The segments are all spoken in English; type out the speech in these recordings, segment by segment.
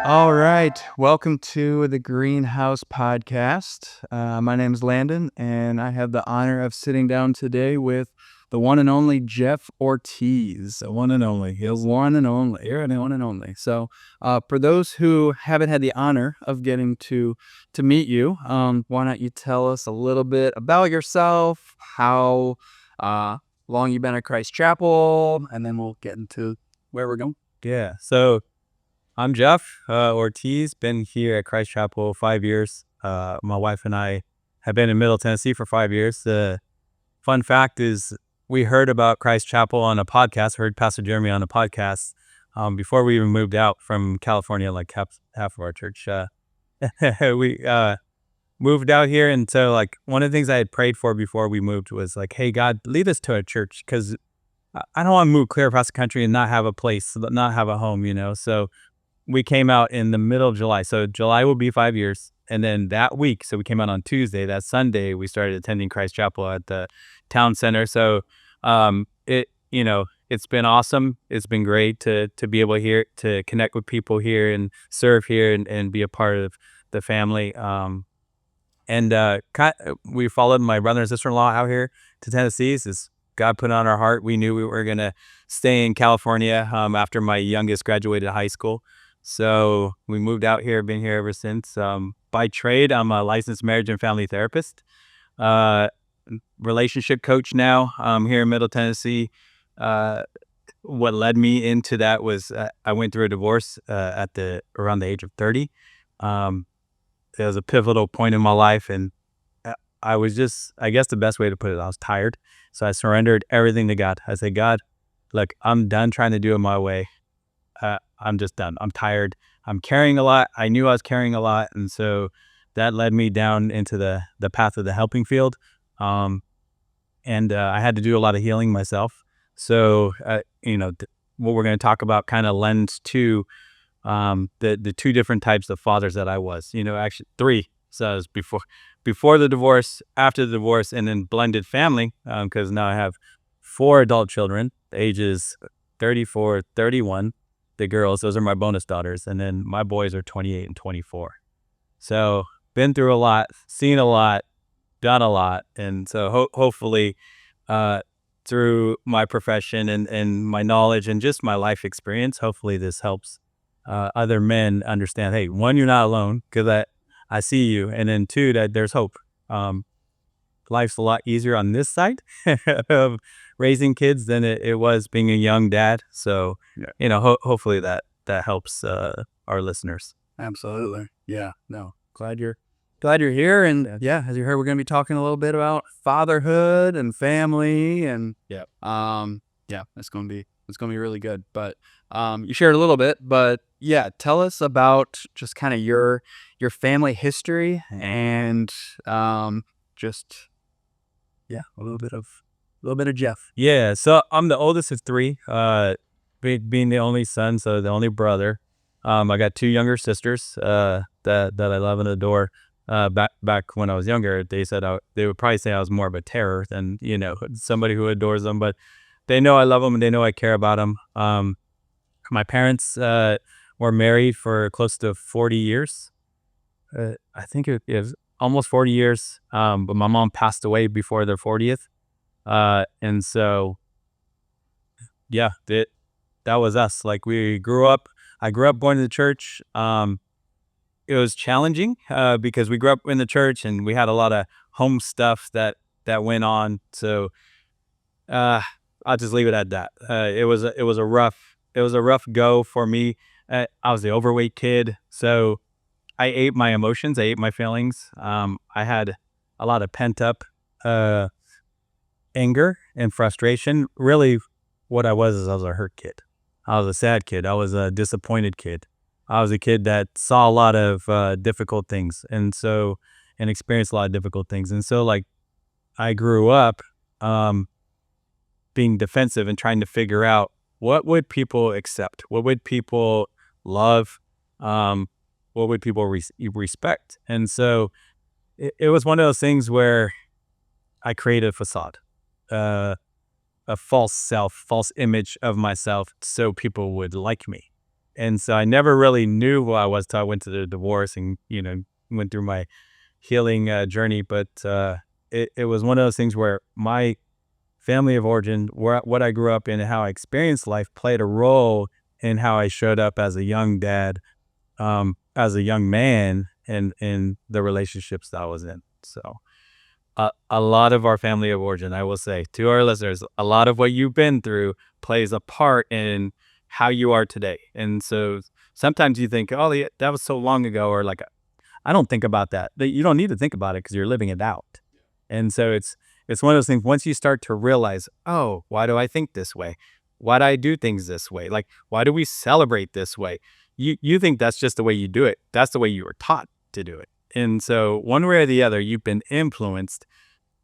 All right. Welcome to the Greenhouse Podcast. My name is Landon, and I have the honor of sitting down today with the one and only Jeff Ortiz. The one and only. The one and only. You're the one and only. So, for those who haven't had the honor of getting to meet you, why don't you tell us a little bit about yourself, how long you've been at Christ Chapel, and then we'll get into where we're going. Yeah. So I'm Jeff Ortiz. Been here at Christ Chapel 5 years. My wife and I have been in Middle Tennessee for 5 years. The fun fact is we heard about Christ Chapel on a podcast, heard Pastor Jeremy on a podcast before we even moved out from California, like half of our church. We moved out here. And so like one of the things I had prayed for before we moved was like, hey, God, lead us to a church, because I don't want to move clear across the country and not have a place, not have a home, So we came out in the middle of July. So July will be 5 years. And then that week, so we came out on Tuesday, that Sunday, we started attending Christ Chapel at the town center. So it's been awesome. It's been great to be able to connect with people here and serve here and be a part of the family. We followed my brother and sister-in-law out here to Tennessee. It's God put on our heart. We knew we were going to stay in California after my youngest graduated high school. So we moved out here, been here ever since. By trade, I'm a licensed marriage and family therapist, relationship coach now here in Middle Tennessee. What led me into that was I went through a divorce around the age of 30. It was a pivotal point in my life, and I was just, I guess the best way to put it, I was tired. So I surrendered everything to God. I said, God, look, I'm done trying to do it my way. I'm just done. I'm tired. I'm carrying a lot. I knew I was carrying a lot. And so that led me down into the path of the helping field. I had to do a lot of healing myself. So, what we're going to talk about kind of lends to the two different types of fathers that I was, actually three. So it was before the divorce, after the divorce, and then blended family, because now I have 4 adult children, ages 34, 31. The girls, those are my bonus daughters. And then my boys are 28 and 24. So been through a lot, seen a lot, done a lot. And so hopefully through my profession and my knowledge and just my life experience, hopefully this helps other men understand, hey, one, you're not alone, because I see you. And then 2, that there's hope. Life's a lot easier on this side of raising kids than it was being a young dad. So, hopefully that helps our listeners. Absolutely. Yeah. No, glad you're here. And as you heard, we're going to be talking a little bit about fatherhood and family, and it's going to be really good. But you shared a little bit, but tell us about just kind of your family history and a little bit of Jeff. Yeah. So I'm the oldest of 3, being the only son, so the only brother. I got 2 younger sisters that I love and adore. Back when I was younger, they said they would probably say I was more of a terror than somebody who adores them, but they know I love them and they know I care about them. My parents were married for close to 40 years. I think it was almost 40 years, but my mom passed away before their 40th. And so, that was us. Like I grew up going to the church. It was challenging because we grew up in the church and we had a lot of home stuff that went on. So I'll just leave it at that. It was a rough go for me. I was the overweight kid, so I ate my emotions. I ate my feelings. I had a lot of pent up anger and frustration. Really, what I was is I was a hurt kid. I was a sad kid. I was a disappointed kid. I was a kid that saw a lot of difficult things and experienced a lot of difficult things. And so like I grew up being defensive and trying to figure out what would people accept? What would people love? What would people respect? And so it was one of those things where I created a facade, a false self, false image of myself so people would like me. And so I never really knew who I was till I went to the divorce and, went through my healing journey. But it was one of those things where my family of origin, what I grew up in and how I experienced life played a role in how I showed up as a young dad, as a young man, and in the relationships that I was in. So a lot of our family of origin, I will say to our listeners, a lot of what you've been through plays a part in how you are today. And so sometimes you think, oh, yeah, that was so long ago, or like, I don't think about that. You don't need to think about it because you're living it out. And so it's one of those things, once you start to realize, oh, why do I think this way? Why do I do things this way? Like, why do we celebrate this way? You think that's just the way you do it. That's the way you were taught to do it. And so one way or the other, you've been influenced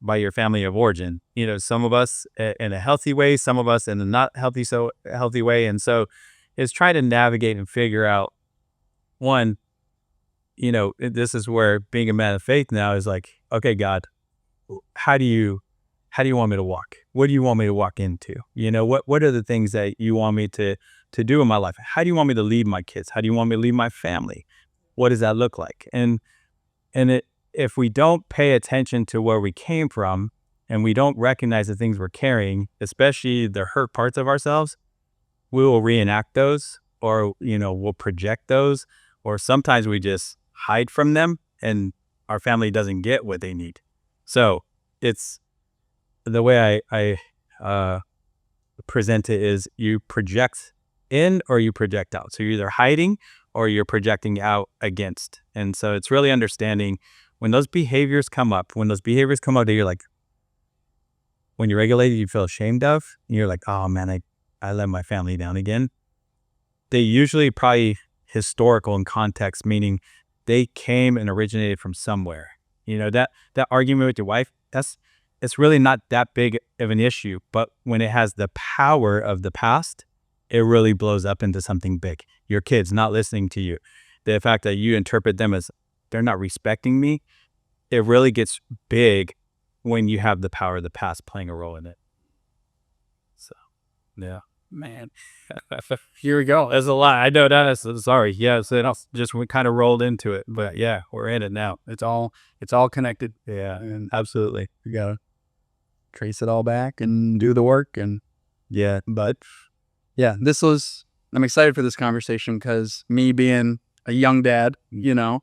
by your family of origin. Some of us in a healthy way, some of us in a not healthy way. And so it's trying to navigate and figure out, one, this is where being a man of faith now is like, okay, God, how do you want me to walk? What do you want me to walk into? What are the things that you want me to do in my life? How do you want me to lead my kids? How do you want me to lead my family? What does that look like? And if we don't pay attention to where we came from and we don't recognize the things we're carrying, especially the hurt parts of ourselves, we will reenact those, or, we'll project those, or sometimes we just hide from them and our family doesn't get what they need. So it's the way I present it is you project in or you project out. So you're either hiding or you're projecting out against. And so it's really understanding when those behaviors come up, that you're like, when you're regulated, you feel ashamed of, and you're like, oh man, I let my family down again. They usually probably historical in context, meaning they came and originated from somewhere. That argument with your wife, it's really not that big of an issue, but when it has the power of the past, it really blows up into something big. Your kids not listening to you, the fact that you interpret them as they're not respecting me, it really gets big when you have the power of the past playing a role in it. So, yeah. Man, here we go. There's a lot. I know that. Sorry. Yeah, so we kind of rolled into it, but yeah, we're in it now. It's all connected. Yeah, and absolutely. we gotta trace it all back and do the work. And yeah, but yeah, I'm excited for this conversation because me being a young dad,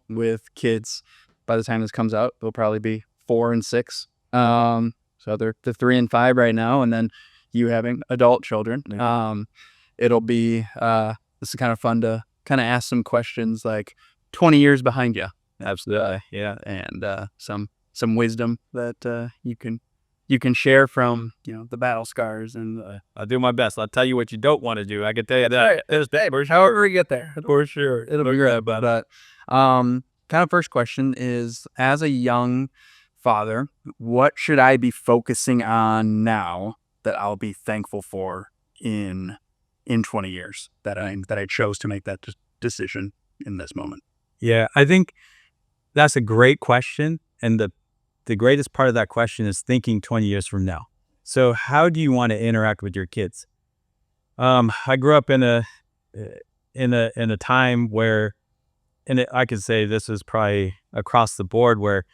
with kids, by the time this comes out, they'll probably be 4 and 6. So they're 3 and 5 right now, and then you having adult children. It'll be this is kind of fun to kind of ask some questions like 20 years behind you. Absolutely. Yeah. And some wisdom that you can share from the battle scars. And I'll do my best. I'll tell you what you don't want to do. I can tell you that. However we get there, For sure. it'll be great. But kind of first question is, as a young father, what should I be focusing on now that I'll be thankful for in 20 years that I chose to make that decision in this moment? Yeah, I think that's a great question. And the greatest part of that question is thinking 20 years from now. So how do you want to interact with your kids? I grew up in a time where, I could say this is probably across the board, where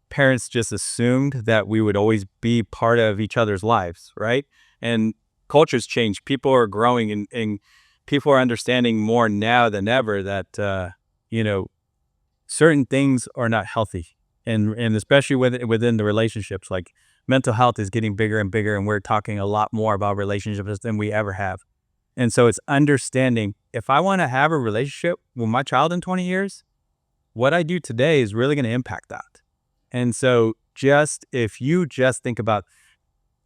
parents just assumed that we would always be part of each other's lives, right? And cultures change. People are growing, and people are understanding more now than ever that, certain things are not healthy. And especially within the relationships, like mental health is getting bigger and bigger, and we're talking a lot more about relationships than we ever have. And so it's understanding, if I want to have a relationship with my child in 20 years, what I do today is really going to impact that. And so if you just think about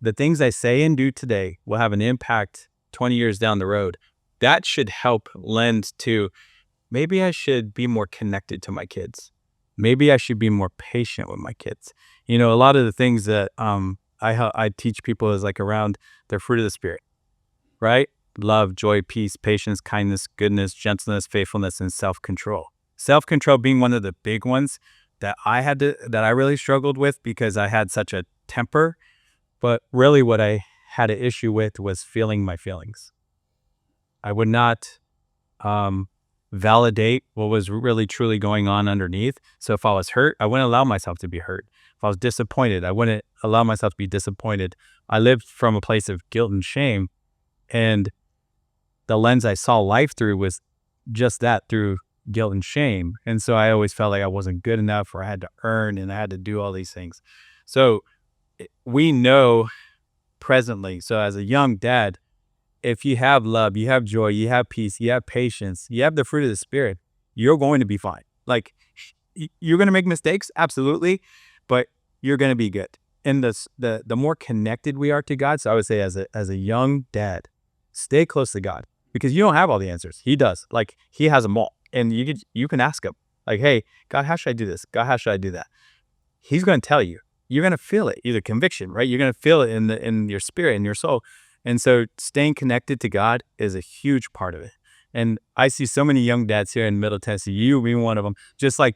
the things I say and do today will have an impact 20 years down the road, that should help lend to, maybe I should be more connected to my kids. Maybe I should be more patient with my kids. A lot of the things that I teach people is like around their fruit of the Spirit, right? Love, joy, peace, patience, kindness, goodness, gentleness, faithfulness, and self-control. Self-control being one of the big ones that I really struggled with because I had such a temper. But really what I had an issue with was feeling my feelings. I would not validate what was really truly going on underneath. So if I was hurt, I wouldn't allow myself to be hurt. If I was disappointed, I wouldn't allow myself to be disappointed. I lived from a place of guilt and shame, and the lens I saw life through was just that, through guilt and shame. And so I always felt like I wasn't good enough, or I had to earn and I had to do all these things. So we know presently, so as a young dad, if you have love, you have joy, you have peace, you have patience, you have the fruit of the spirit, you're going to be fine. Like, you're going to make mistakes, absolutely, but you're going to be good. And the more connected we are to God, so I would say as a young dad, stay close to God, because you don't have all the answers. He does. Like, he has them all, and you can ask him, like, hey, God, how should I do this? God, how should I do that? He's going to tell you. You're going to feel it, either conviction, right? You're going to feel it in your spirit, in your soul. And so staying connected to God is a huge part of it. And I see so many young dads here in Middle Tennessee, you being one of them, just like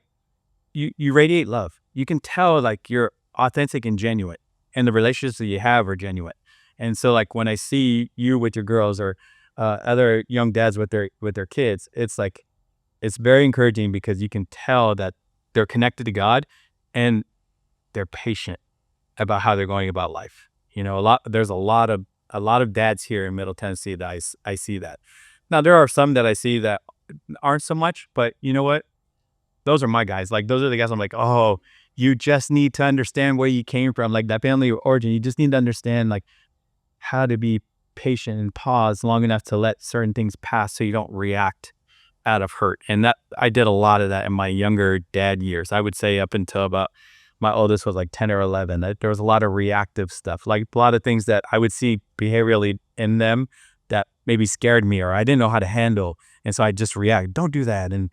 you radiate love. You can tell like you're authentic and genuine, and the relationships that you have are genuine. And so like when I see you with your girls, or other young dads with their kids, it's like, it's very encouraging, because you can tell that they're connected to God, and they're patient about how they're going about life. There's a lot of dads here in Middle Tennessee that I see that. Now there are some that I see that aren't so much, but you know what? Those are my guys. Like, those are the guys I'm like, oh, you just need to understand where you came from, like that family of origin. You just need to understand like how to be patient and pause long enough to let certain things pass, so you don't react out of hurt. And that, I did a lot of that in my younger dad years. I would say up until about, my oldest was like 10 or 11. There was a lot of reactive stuff, like a lot of things that I would see behaviorally in them that maybe scared me, or I didn't know how to handle. And so I just react, don't do that. And,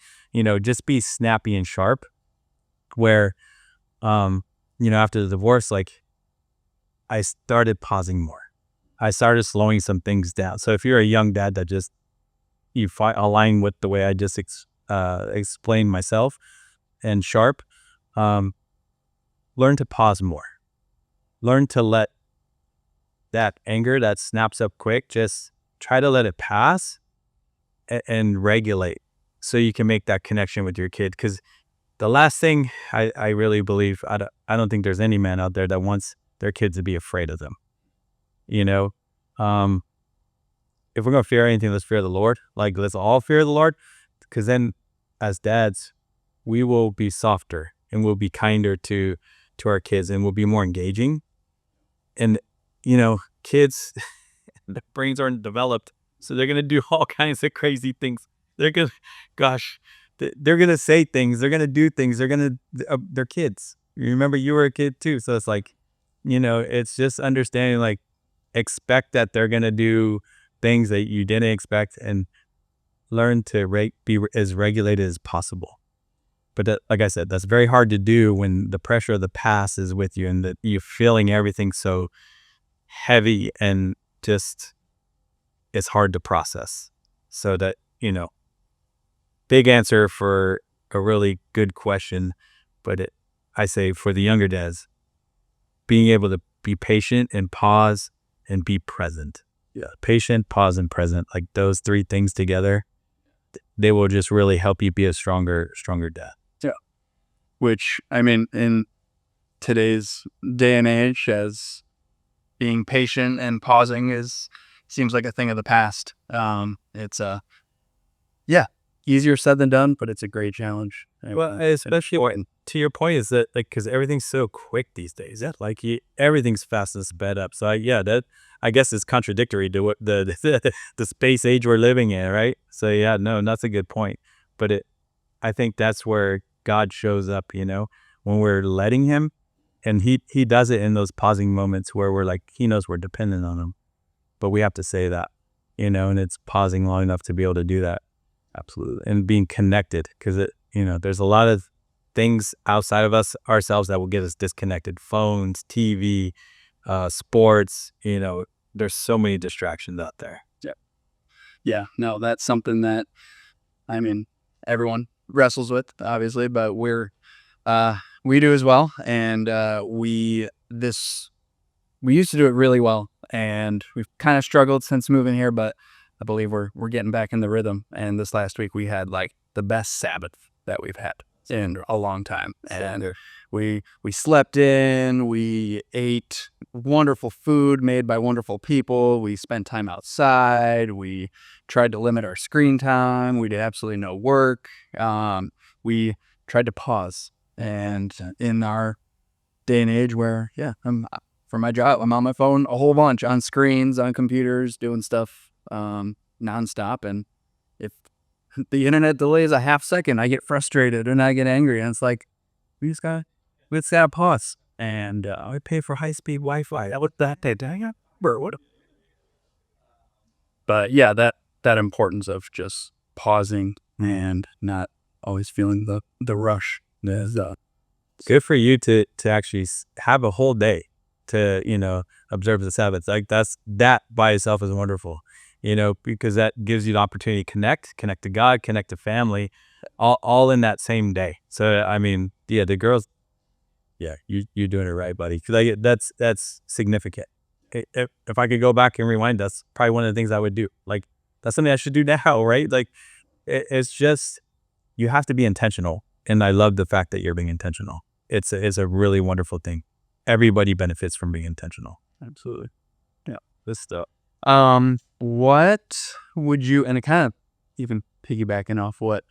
just be snappy and sharp, where, after the divorce, like, I started pausing more. I started slowing some things down. So if you're a young dad that just, align with the way I just explained myself, and sharp, learn to pause more. Learn to let that anger that snaps up quick, just try to let it pass, and regulate, so you can make that connection with your kid. Because the last thing I really believe, I don't think there's any man out there that wants their kids to be afraid of them. Um, if we're going to fear anything, let's fear the Lord. Like, let's all fear the Lord, because then as dads, we will be softer, and we'll be kinder to our kids, and we'll be more engaging. And, kids, their brains aren't developed, so they're going to do all kinds of crazy things. They're going to, gosh, they're going to say things. They're going to do things. They're kids. You remember you were a kid too. So it's like, it's just understanding, like, expect that they're going to do things that you didn't expect, and learn to be as regulated as possible. But that, like I said, that's very hard to do when the pressure of the past is with you, and that you're feeling everything so heavy, and just, it's hard to process. So that, big answer for a really good question. But I say for the younger dads, being able to be patient and pause and be present. Yeah. Patient, pause, and present. Like, those three things together, they will just really help you be a stronger dad. Yeah. Which, I mean, in today's day and age, as being patient and pausing seems like a thing of the past. It's easier said than done, but it's a great challenge. Well, especially to your point, is that, like, because everything's so quick these days, like, everything's fast and sped up. So that, I guess, is contradictory to what the space age we're living in, right? So yeah, no, that's a good point. But I think that's where God shows up, when we're letting him, and he does it in those pausing moments where we're like, he knows we're dependent on him, but we have to say that, and it's pausing long enough to be able to do that. Absolutely. And being connected, because there's a lot of things outside of ourselves that will get us disconnected. Phones, TV, sports, there's so many distractions out there. Yeah, no, that's something that, I mean, everyone wrestles with, obviously, but we do as well. And we used to do it really well, and we've kind of struggled since moving here, but I believe we're getting back in the rhythm. And this last week we had like the best Sabbath that we've had in a long time. And we slept in, we ate wonderful food made by wonderful people. We spent time outside. We tried to limit our screen time. We did absolutely no work. We tried to pause. And in our day and age where, for my job, I'm on my phone a whole bunch, on screens, on computers, doing stuff nonstop. And if the internet delays a half second, I get frustrated and I get angry. And it's like, we just gotta pause. And I pay for high-speed Wi-Fi. That was that day. But yeah, that importance of just pausing and not always feeling the rush is Good for you to actually have a whole day to, observe the Sabbath. Like that by itself is wonderful, because that gives you the opportunity to connect to God, connect to family, all in that same day. So, I mean, yeah, the girls, yeah, you're doing it right, buddy. 'Cause that's significant. If I could go back and rewind, that's probably one of the things I would do. Like, that's something I should do now, right? Like, it's just, you have to be intentional. And I love the fact that you're being intentional. It's a really wonderful thing. Everybody benefits from being intentional. absolutely. Yeah. This stuff. What would you, and it kind of even piggybacking off what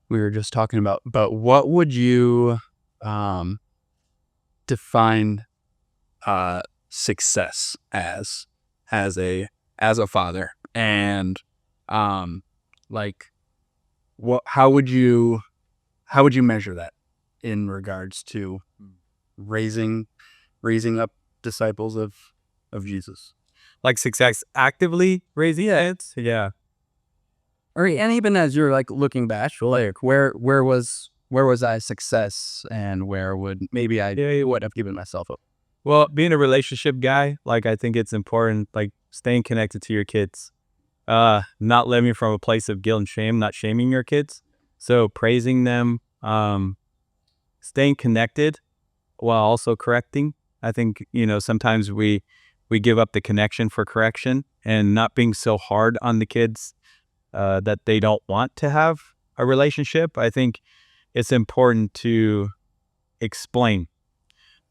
we were just talking about, but what would you define success as a father? And like how would you measure that in regards to raising up disciples of Jesus? Like success actively raising kids? Yeah. And even as you're like looking back, like where was I success, and where would maybe I would have given myself up? Well, being a relationship guy, like, I think it's important, like, staying connected to your kids, not living from a place of guilt and shame, not shaming your kids. So praising them, staying connected while also correcting. I think, sometimes we give up the connection for correction, and not being so hard on the kids that they don't want to have a relationship. I think it's important to explain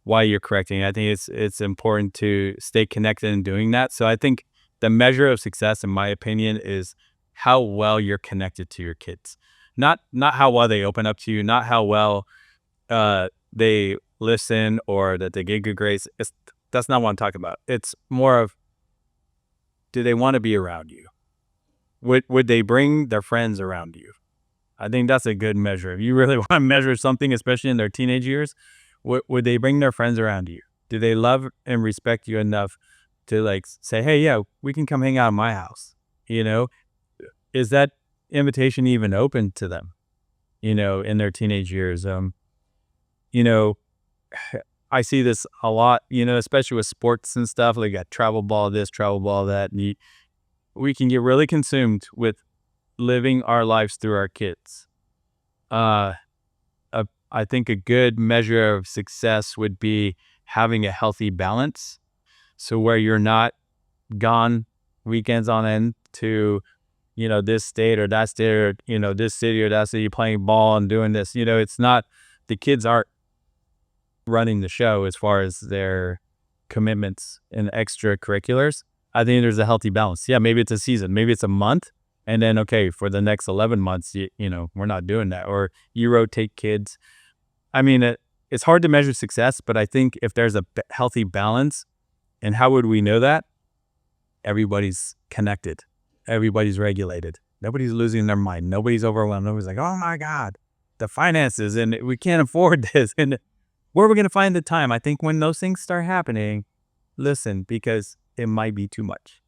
why you're correcting. I think it's important to stay connected in doing that. So I think the measure of success, in my opinion, is how well you're connected to your kids. Not how well they open up to you, not how well they listen or that they get good grades. That's not what I'm talking about. It's more of, do they want to be around you? Would they bring their friends around you? I think that's a good measure. If you really want to measure something, especially in their teenage years, would they bring their friends around you? Do they love and respect you enough to like say, hey, yeah, we can come hang out at my house? Is that invitation even open to them, in their teenage years? I see this a lot, especially with sports and stuff. Like, got travel ball this, travel ball that. And we can get really consumed with living our lives through our kids. I think a good measure of success would be having a healthy balance. So where you're not gone weekends on end to, this state or that state, or, this city or that city, playing ball and doing this. It's not, the kids aren't running the show as far as their commitments and extracurriculars. I think there's a healthy balance. Yeah, maybe it's a season, maybe it's a month, and then, okay, for the next 11 months, we're not doing that. Or you rotate kids. I mean, it's hard to measure success, but I think if there's a healthy balance, and how would we know that? Everybody's connected. Everybody's regulated. Nobody's losing their mind. Nobody's overwhelmed. Nobody's like, oh my God, the finances, and we can't afford this. And where are we going to find the time? I think when those things start happening, listen, because it might be too much.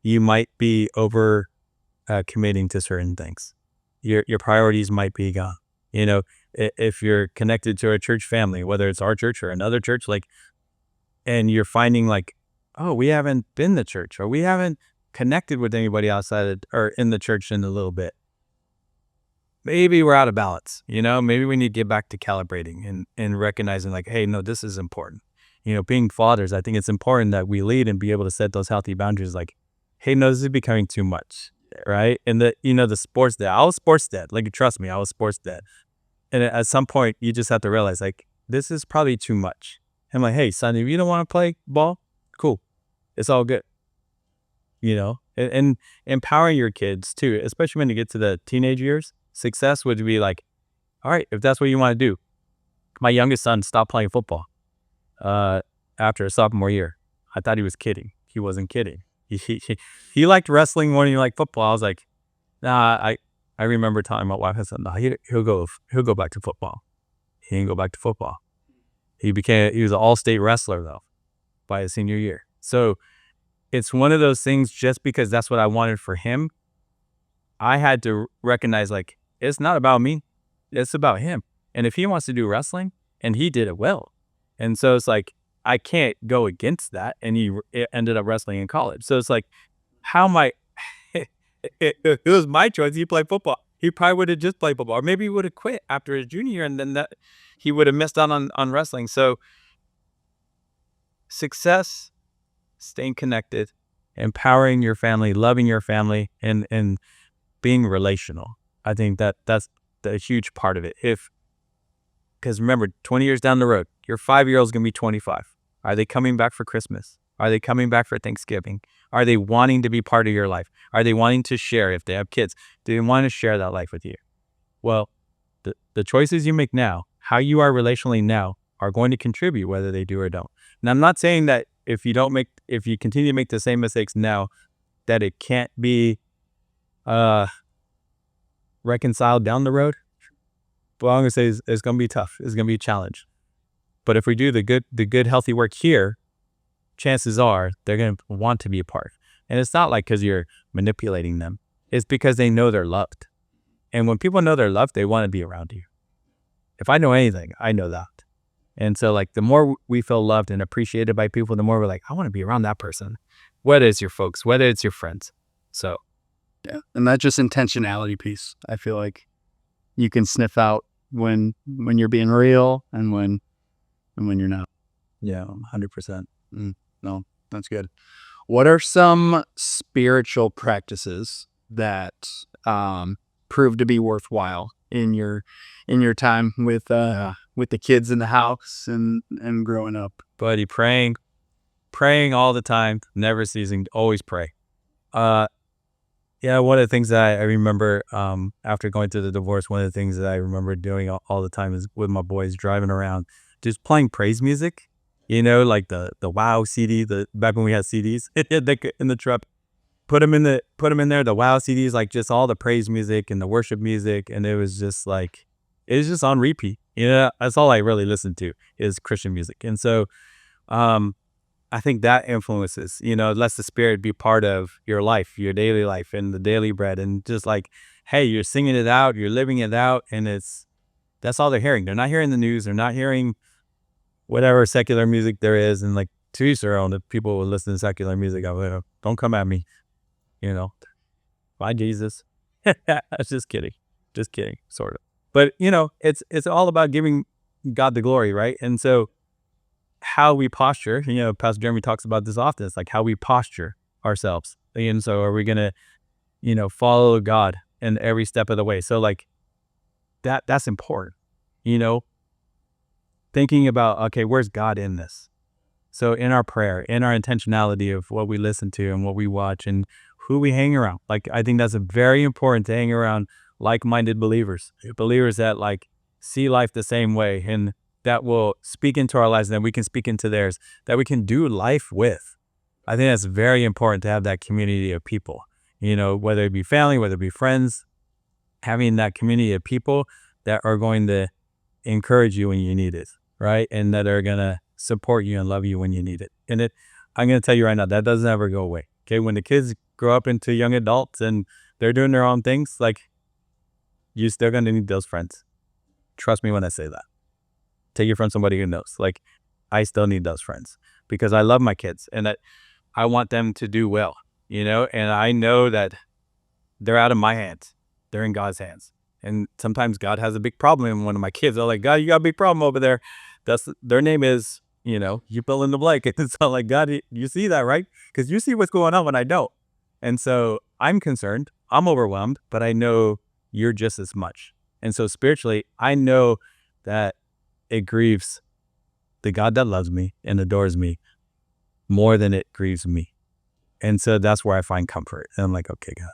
You might be over committing to certain things. Your priorities might be gone. If you're connected to a church family, whether it's our church or another church, like, and you're finding like, oh, we haven't been to church, or we haven't connected with anybody outside or in the church in a little bit. Maybe we're out of balance. Maybe we need to get back to calibrating and recognizing like, hey, no, this is important. Being fathers, I think it's important that we lead and be able to set those healthy boundaries. Like, hey, no, this is becoming too much. right? And the sports dad. I was sports dad. Like, trust me, I was sports dad. And at some point, you just have to realize, like, this is probably too much. I'm like, hey, son, if you don't want to play ball, cool. It's all good. And empowering your kids too, especially when you get to the teenage years. Success would be like, all right, if that's what you want to do. My youngest son stopped playing football after a sophomore year. I thought he was kidding. He wasn't kidding. He liked wrestling more than he liked football. I was like, nah. I remember telling my wife, I said, no, he'll go back to football. He didn't go back to football. He was an all-state wrestler though by his senior year. So it's one of those things. Just because that's what I wanted for him, I had to recognize, like, it's not about me, it's about him. And if he wants to do wrestling, and he did it well, and so it's like, I can't go against that. And he ended up wrestling in college. So it's like, how am I? It was my choice. He played football. He probably would have just played football, or maybe he would have quit after his junior year, and then that he would have missed out on wrestling. So success, staying connected, empowering your family, loving your family, and being relational. I think that's the huge part of it. Because remember, 20 years down the road, your 5-year-old is going to be 25. Are they coming back for Christmas? Are they coming back for Thanksgiving? Are they wanting to be part of your life? Are they wanting to share? If they have kids, do they want to share that life with you? Well, the choices you make now, how you are relationally now, are going to contribute whether they do or don't. And I'm not saying that if you continue to make the same mistakes now, that it can't be reconciled down the road. But I'm going to say it's going to be tough. It's going to be a challenge. But if we do the good, healthy work here, chances are they're going to want to be a part. And it's not like because you're manipulating them. It's because they know they're loved. And when people know they're loved, they want to be around you. If I know anything, I know that. And so, like, the more we feel loved and appreciated by people, the more we're like, I want to be around that person. Whether it's your folks, whether it's your friends. So, yeah. And that just intentionality piece, I feel like you can sniff out when you're being real and when you're not. Yeah, 100%. No, that's good. What are some spiritual practices that prove to be worthwhile in your time with the kids in the house and growing up? Buddy, praying all the time, never ceasing, always pray. Yeah, one of the things that I remember after going through the divorce, one of the things that I remember doing all the time is with my boys driving around, just playing praise music. Like the Wow CD, back when we had CDs in the truck. Put them in there. The Wow CDs, like just all the praise music and the worship music, and it was just on repeat. That's all I really listened to is Christian music, and so I think that influences. Lets the Spirit be part of your life, your daily life, and the daily bread, and just like, hey, you're singing it out, you're living it out, and that's all they're hearing. They're not hearing the news. They're not hearing whatever secular music there is, and like, to each their own. If people would listen to secular music, I'm like, don't come at me. Bye, Jesus. I was just kidding, sort of. But it's all about giving God the glory, right? And so, how we posture, Pastor Jeremy talks about this often. It's like how we posture ourselves, and so are we gonna, follow God in every step of the way? So like that's important, thinking about, okay, where's God in this? So in our prayer, in our intentionality of what we listen to and what we watch and who we hang around. Like, I think that's very important, to hang around like-minded believers that like see life the same way, and that will speak into our lives, and then we can speak into theirs, that we can do life with. I think that's very important, to have that community of people, whether it be family, whether it be friends, having that community of people that are going to encourage you when you need it, right? And that are going to support you and love you when you need it. And I'm going to tell you right now, that doesn't ever go away. Okay. When the kids grow up into young adults and they're doing their own things, like, you're still going to need those friends. Trust me when I say that. Take it from somebody who knows. Like, I still need those friends because I love my kids and that I want them to do well, and I know that they're out of my hands. They're in God's hands. And sometimes God has a big problem. And one of my kids are like, God, you got a big problem over there. Their name is, you fill in the blank. It's not like, God, you see that, right? Because you see what's going on when I don't. And so I'm concerned, I'm overwhelmed, but I know you're just as much. And so spiritually, I know that it grieves the God that loves me and adores me more than it grieves me. And so that's where I find comfort. And I'm like, okay, God,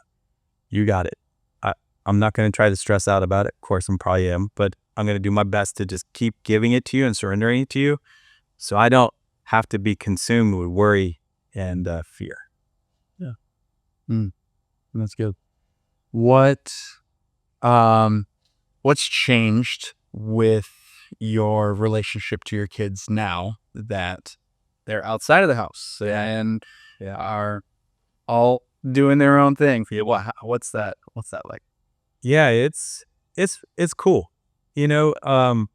you got it. I'm not going to try to stress out about it. Of course, I probably am, but I'm going to do my best to just keep giving it to you and surrendering it to you, so I don't have to be consumed with worry and fear. Yeah. That's good. What, what's changed with your relationship to your kids now that they're outside of the house and are all doing their own thing? What's that like? Yeah, it's cool. I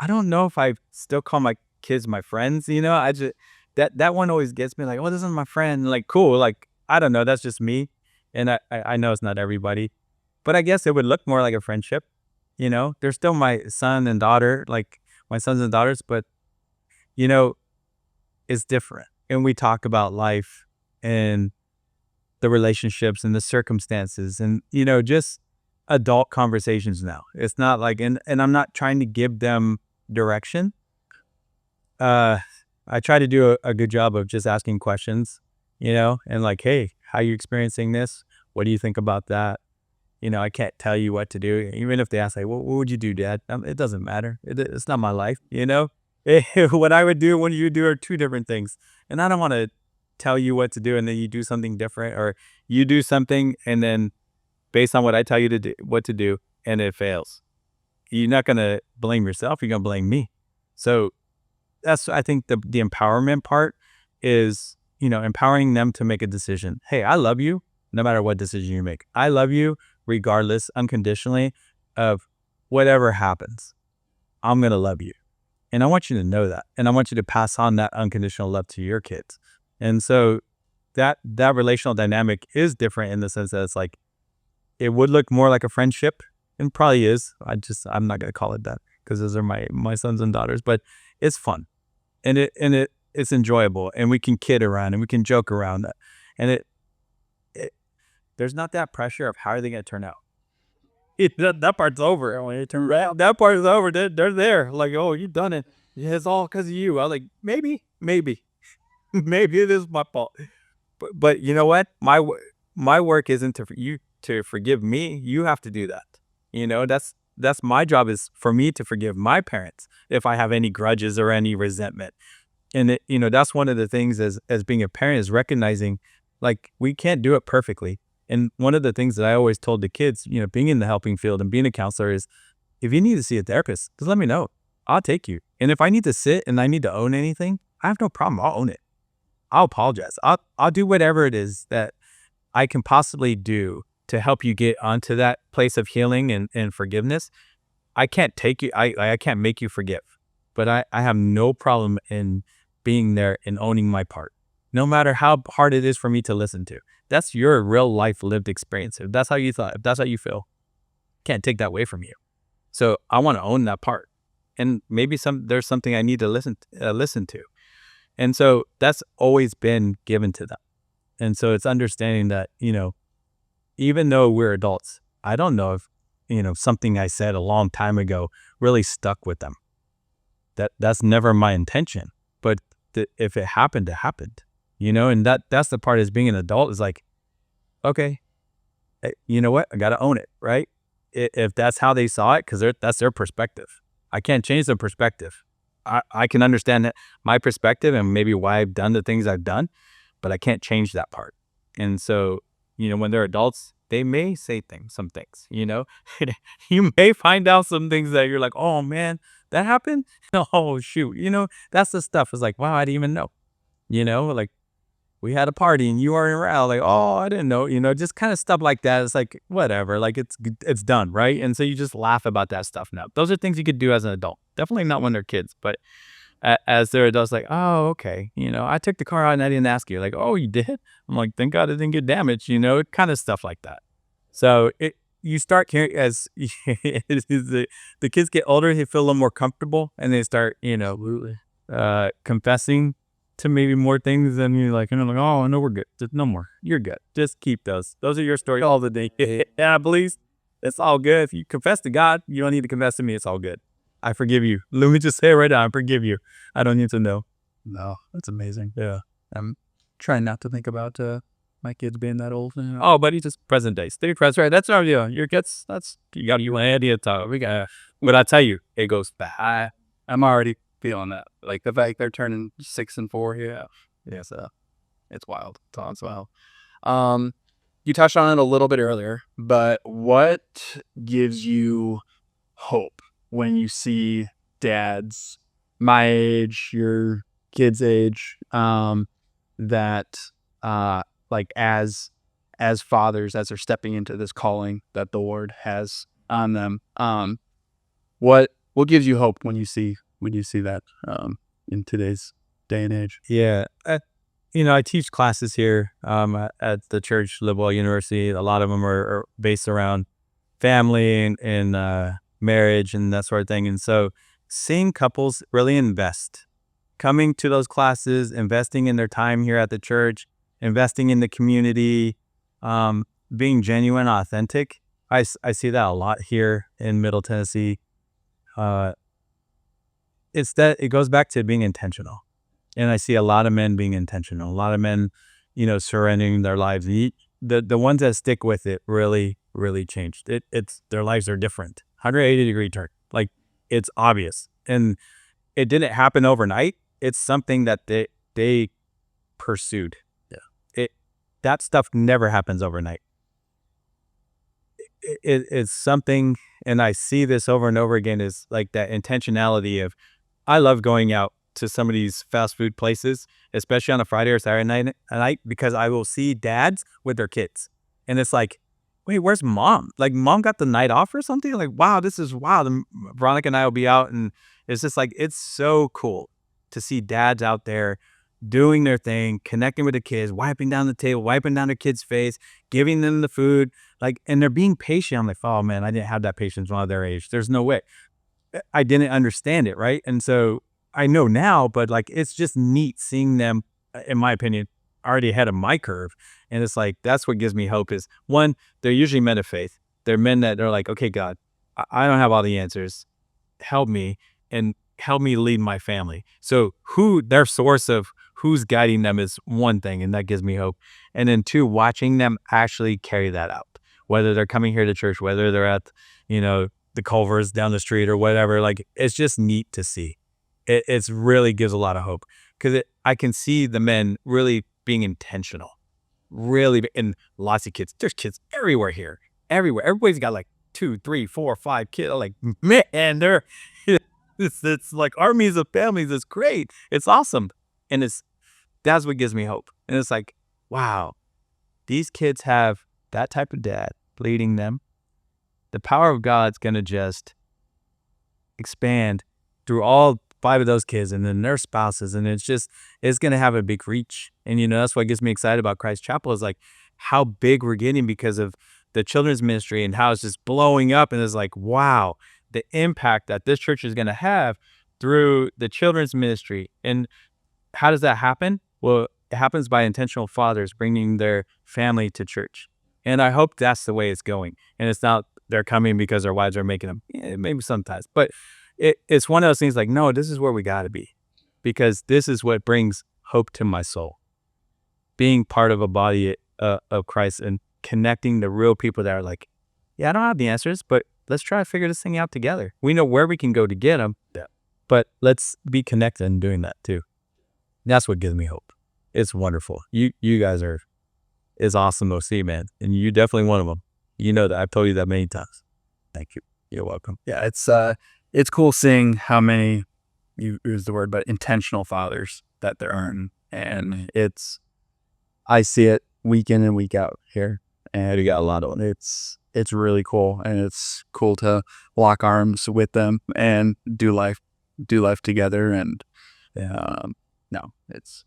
don't know if I still call my kids my friends. I just that one always gets me like, oh, this is my friend. Like, cool. Like, I don't know. That's just me, and I know it's not everybody, but I guess it would look more like a friendship. They're still my son and daughter, like my sons and daughters, but you know, it's different. And we talk about life and the relationships and the circumstances and just adult conversations now. It's not like and I'm not trying to give them direction. I try to do a good job of just asking questions, and like, hey, how are you experiencing this? What do you think about that? I can't tell you what to do. Even if they ask, like, what would you do, Dad? It doesn't matter. It's not my life, What I would do and what you do are two different things. And I don't want to tell you what to do and then you do something different, or you do something and then based on what I tell you to do, what to do, and it fails. You're not going to blame yourself. You're going to blame me. So that's, I think, the empowerment part is, empowering them to make a decision. Hey, I love you no matter what decision you make. I love you regardless, unconditionally, of whatever happens. I'm going to love you. And I want you to know that. And I want you to pass on that unconditional love to your kids. And so that relational dynamic is different in the sense that it's like, it would look more like a friendship, and probably is. I'm not going to call it that because those are my sons and daughters, but it's fun and it's enjoyable, and we can kid around and we can joke around that. And there's not that pressure of how are they going to turn out. That part's over. And when they turn around, that part is over. They're there. Like, oh, you've done it. Yeah, it's all because of you. I'm like, maybe, maybe it is my fault. But you know what? My work isn't to you to forgive me. You have to do that. That's my job, is for me to forgive my parents if I have any grudges or any resentment. And that's one of the things as being a parent, is recognizing, like, we can't do it perfectly. And one of the things that I always told the kids, being in the helping field and being a counselor, is if you need to see a therapist, just let me know. I'll take you. And if I need to sit and I need to own anything, I have no problem. I'll own it. I'll apologize. I'll do whatever it is that I can possibly do to help you get onto that place of healing and forgiveness. I can't take you. I can't make you forgive, but I have no problem in being there and owning my part, no matter how hard it is for me to listen to. That's your real life lived experience. If that's how you thought, if that's how you feel, can't take that away from you. So I want to own that part, and maybe there's something I need to listen to. And so that's always been given to them. And so it's understanding that, even though we're adults, I don't know if, something I said a long time ago really stuck with them. That's never my intention. But if it happened, it happened, and that's the part, is being an adult, is like, okay, you know what? I got to own it, right? If that's how they saw it, because that's their perspective. I can't change their perspective. I can understand that my perspective and maybe why I've done the things I've done, but I can't change that part. And so, when they're adults, they may say some things, you may find out some things that you're like, oh man, that happened. Oh shoot. That's the stuff. It's like, wow, I didn't even know, like, we had a party and you weren't around. Like, oh, I didn't know, just kind of stuff like that. It's like, whatever, like it's done. Right. And so you just laugh about that stuff now. Those are things you could do as an adult. Definitely not when they're kids, but as they're adults, like, oh, okay. I took the car out and I didn't ask you. Like, oh, you did? I'm like, thank God it didn't get damaged, kind of stuff like that. So you start hearing, as the kids get older, they feel a little more comfortable and they start, confessing to maybe more things than you like, and I'm like, oh no, we're good. Just no more. You're good. Just keep those. Those are your stories all the day. Yeah, please. It's all good. If you confess to God, you don't need to confess to me. It's all good. I forgive you. Let me just say it right now. I forgive you. I don't need to know. No, that's amazing. Yeah. I'm trying not to think about my kids being that old. Oh, but he's just present day. Stay present. Right. That's our deal. Your kids. That's you got you an idea. We got. But I tell you, it goes fast. I'm already feeling that. Like the fact they're turning 6 and 4. Yeah. So it's wild. It's wild. You touched on it a little bit earlier, but what gives you hope when you see dads my age, your kids' age, that like as fathers, as they're stepping into this calling that the Lord has on them, what gives you hope when you see that in today's day and age? Yeah. I teach classes here at the church, Livewell University. A lot of them are based around family and marriage and that sort of thing. And so seeing couples really invest, coming to those classes, investing in their time here at the church, investing in the community, being genuine, authentic. I see that a lot here in Middle Tennessee. It goes back to being intentional. And I see a lot of men being intentional, a lot of men, surrendering their lives. The ones that stick with it really, really changed. It's their lives are different. 180-degree turn. Like, it's obvious. And it didn't happen overnight. It's something that they pursued. Yeah. That stuff never happens overnight. It's something, and I see this over and over again, is like that intentionality of, I love going out to some of these fast food places, especially on a Friday or Saturday night, because I will see dads with their kids. And it's like, wait, where's mom? Like, mom got the night off or something? Like, wow, this is wild. And Veronica and I will be out, and it's just like, it's so cool to see dads out there doing their thing, connecting with the kids, wiping down the table, wiping down their kids' face, giving them the food, like, and they're being patient. I'm like, oh man, I didn't have that patience when I was their age. There's no way. I didn't understand it, right? And so I know now, but like, it's just neat seeing them, in my opinion, already ahead of my curve. And it's like, that's what gives me hope is, one, they're usually men of faith. They're men that are like, okay, God, I don't have all the answers. Help me and help me lead my family. So their source of who's guiding them is one thing, and that gives me hope. And then two, watching them actually carry that out, whether they're coming here to church, whether they're at, the Culvers down the street or whatever. Like, it's just neat to see. It's really gives a lot of hope, because I can see the men really being intentional, really, and lots of kids. There's kids everywhere here, everywhere. Everybody's got like 2, 3, 4, 5 kids. Like, man, it's like armies of families. It's great. It's awesome, and that's what gives me hope. And it's like, wow, these kids have that type of dad leading them. The power of God's going to just expand through all 5 of those kids and then their spouses. And it's going to have a big reach. And, that's what gets me excited about Christ Chapel, is like how big we're getting because of the children's ministry and how it's just blowing up. And it's like, wow, the impact that this church is going to have through the children's ministry. And how does that happen? Well, it happens by intentional fathers bringing their family to church. And I hope that's the way it's going. And it's not they're coming because their wives are making them. Yeah, maybe sometimes. But it's one of those things like, no, this is where we got to be, because this is what brings hope to my soul. Being part of a body of Christ and connecting the real people that are like, yeah, I don't have the answers, but let's try to figure this thing out together. We know where we can go to get them, but let's be connected in doing that too. That's what gives me hope. It's wonderful. You guys is awesome to see, man. And you're definitely one of them. You know that. I've told you that many times. Thank you. You're welcome. Yeah, it's cool seeing how many, you use the word, but intentional fathers that there are. And I see it week in and week out here. And we got a lot of it. It's really cool. And it's cool to lock arms with them and do life together. And no, it's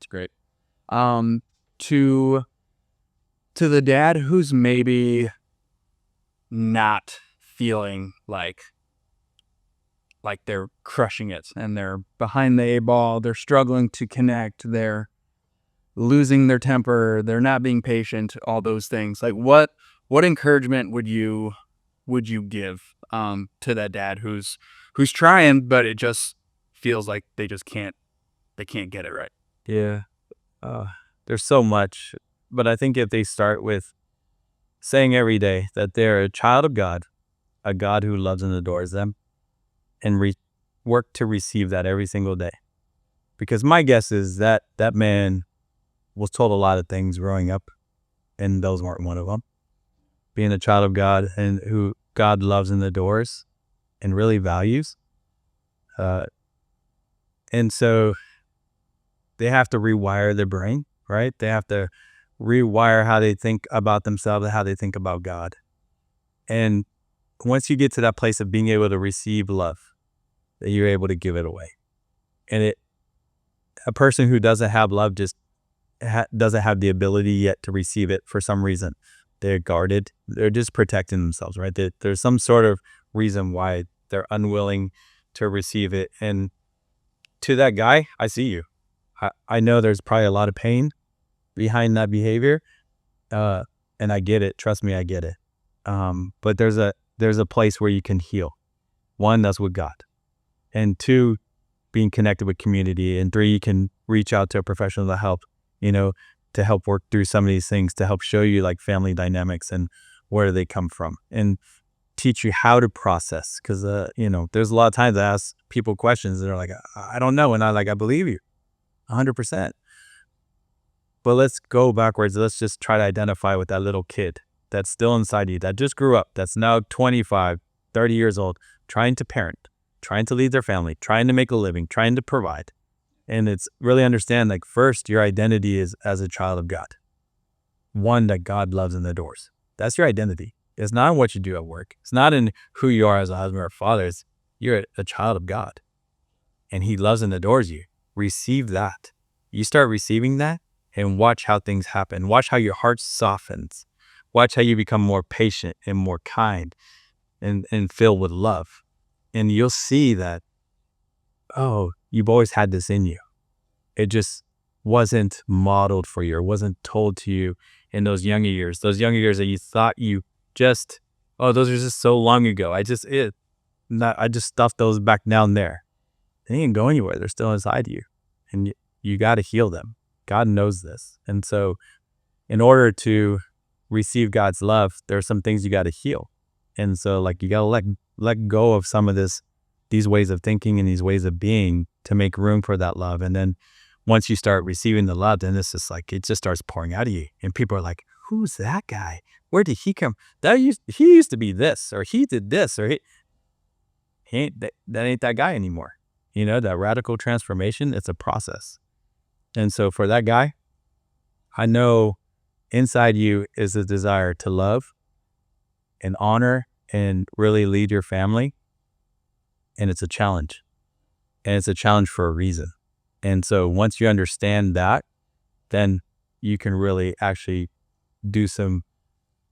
great. To the dad who's maybe not feeling like like they're crushing it and they're behind the 8 ball, they're struggling to connect, they're losing their temper, they're not being patient, all those things. Like what encouragement would you give to that dad who's trying, but it just feels like they can't get it right? Yeah. There's so much, but I think if they start with saying every day that they're a child of God, a God who loves and adores them, and work to receive that every single day. Because my guess is that that man was told a lot of things growing up, and those weren't one of them. Being a child of God and who God loves and adores and really values. And so they have to rewire their brain, right? They have to rewire how they think about themselves and how they think about God. And once you get to that place of being able to receive love, that you're able to give it away. And a person who doesn't have love just doesn't have the ability yet to receive it for some reason. They're guarded. They're just protecting themselves, right? There's some sort of reason why they're unwilling to receive it. And to that guy, I see you. I know there's probably a lot of pain behind that behavior. And I get it. Trust me, I get it. But there's a place where you can heal. One, that's with God. And two, being connected with community. And three, you can reach out to a professional to help, to help work through some of these things, to help show you like family dynamics and where they come from and teach you how to process. Cause, there's a lot of times I ask people questions that are like, I don't know. And I believe you 100%. But let's go backwards. Let's just try to identify with that little kid that's still inside you, that just grew up, that's now 25, 30 years old, trying to parent, trying to lead their family, trying to make a living, trying to provide. And it's really understand, like, first, your identity is as a child of God, one that God loves and adores. That's your identity. It's not in what you do at work. It's not in who you are as a husband or a father. You're a child of God, and He loves and adores you. Receive that. You start receiving that, and watch how things happen. Watch how your heart softens. Watch how you become more patient and more kind and filled with love. And you'll see that, oh, you've always had this in you. It just wasn't modeled for you or wasn't told to you in those younger years that you thought you just, those are just so long ago. I just stuffed those back down there. They didn't go anywhere. They're still inside you, and you got to heal them. God knows this. And so in order to receive God's love, there are some things you got to heal. And so like you got to let go of some of these ways of thinking and these ways of being to make room for that love. And then once you start receiving the love, then it's just like, it just starts pouring out of you. And people are like, who's that guy? Where did he come? He used to be this, or he did this, or he ain't, that ain't that guy anymore. That radical transformation, it's a process. And so for that guy, I know inside you is a desire to love and honor and really lead your family. And it's a challenge. And it's a challenge for a reason. And so once you understand that, then you can really actually do some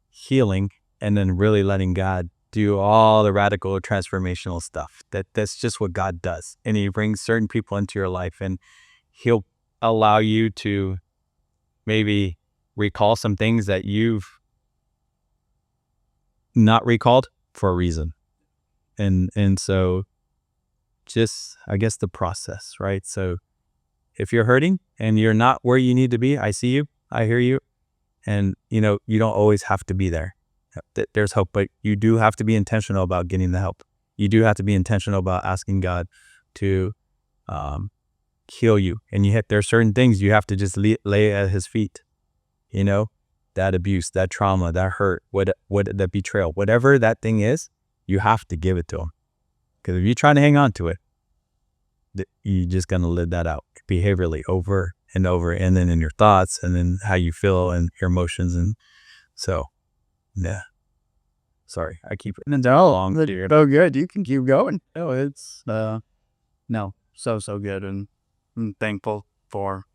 healing and then really letting God do all the radical transformational stuff. That's just what God does. And He brings certain people into your life, and He'll allow you to maybe recall some things that you've not recalled for a reason. And so just, I guess, the process, right? So if you're hurting and you're not where you need to be, I see you, I hear you. And, you don't always have to be there. There's hope, but you do have to be intentional about getting the help. You do have to be intentional about asking God to heal you. And there are certain things you have to just lay at His feet. That abuse, that trauma, that hurt, that betrayal, whatever that thing is, you have to give it to Him. Because if you're trying to hang on to it, you're just going to live that out behaviorally over and over, and then in your thoughts, and then how you feel and your emotions. And so, yeah. Sorry, I keep it long. So good. You can keep going. No, it's so good, and I'm thankful for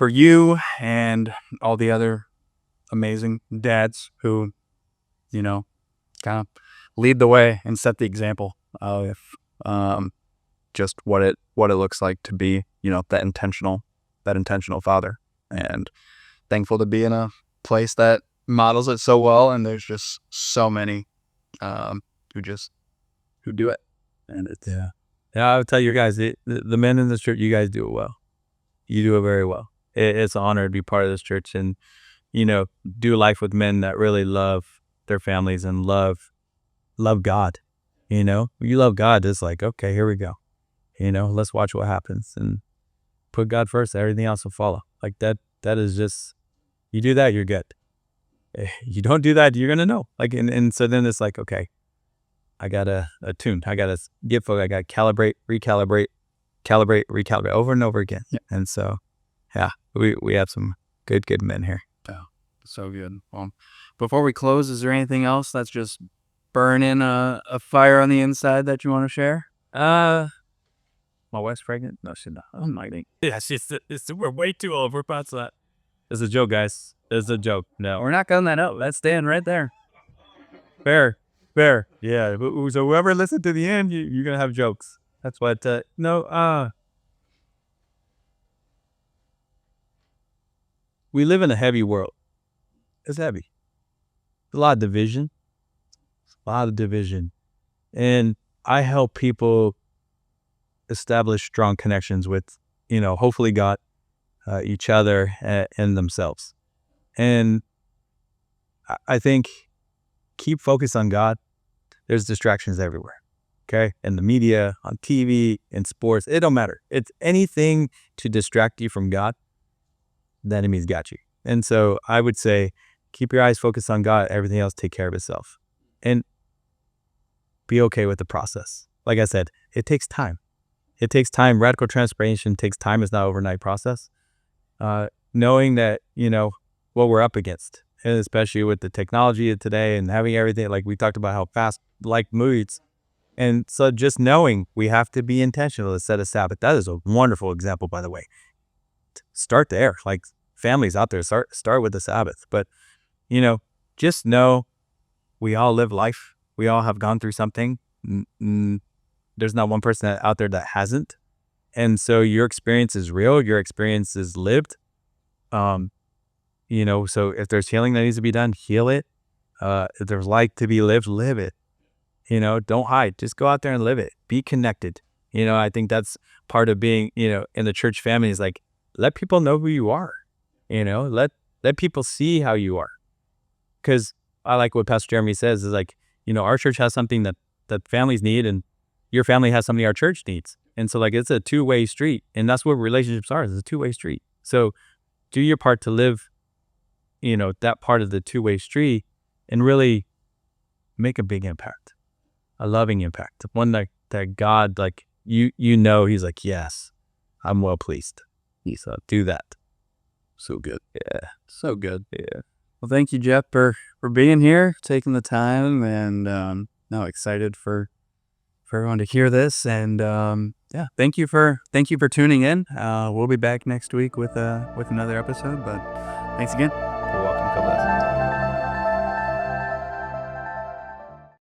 you and all the other amazing dads who, kind of lead the way and set the example of just what it looks like to be, that intentional father, and thankful to be in a place that models it so well. And there's just so many who do it, and it's yeah. I would tell you guys, the men in this church, you guys do it well. You do it very well. It's an honor to be part of this church and do life with men that really love their families and love God. When you love God, it's like, okay, here we go. Let's watch what happens and put God first. Everything else will follow. Like that is just, you do that, you're good. You don't do that, you're gonna know. Like, and so then it's like, okay, I gotta attune. I gotta get focused. I gotta calibrate, recalibrate over and over again. Yeah. And so, yeah, we have some good men here. Oh, so good. Well, before we close, is there anything else that's just burning a fire on the inside that you want to share? My wife's pregnant? No, she's not. Oh my God. Yeah, we're way too old. We're past that. It's a joke, guys. It's a joke. No, We're not cutting that out. That's staying right there. fair. Yeah. So whoever listened to the end, you're gonna have jokes. That's what. We live in a heavy world. It's heavy. A lot of division. And I help people establish strong connections with, hopefully God, each other, and themselves. And I think keep focused on God. There's distractions everywhere. Okay. In the media, on TV, in sports, it don't matter. It's anything to distract you from God. The enemy's got you. And so I would say, keep your eyes focused on God. Everything else take care of itself. And be okay with the process. Like I said, it takes time. Radical transformation takes time. It's not an overnight process. Knowing that, what we're up against, and especially with the technology of today and having everything, like we talked about how fast like moves. And so just knowing we have to be intentional to set a Sabbath. That is a wonderful example, by the way. Start there. Like families out there, start with the Sabbath. But, just know we all live life. We all have gone through something. There's not one person out there that hasn't. And so your experience is real. Your experience is lived. So if there's healing that needs to be done, heal it. If there's life to be lived, live it. Don't hide. Just go out there and live it. Be connected. I think that's part of being, in the church family is like, let people know who you are. Let people see how you are. Because I like what Pastor Jeremy says is like, our church has something that families need, and your family has something our church needs. And so like, it's a two-way street, and that's what relationships are. It's a two-way street. So do your part to live, that part of the two-way street and really make a big impact, a loving impact, one that God, like, he's like, yes, I'm well pleased. So do that. So good. Yeah. So good. Yeah. Well, thank you, Jeff, for being here, taking the time, and excited for everyone to hear this. And thank you for tuning in. We'll be back next week with another episode. But thanks again.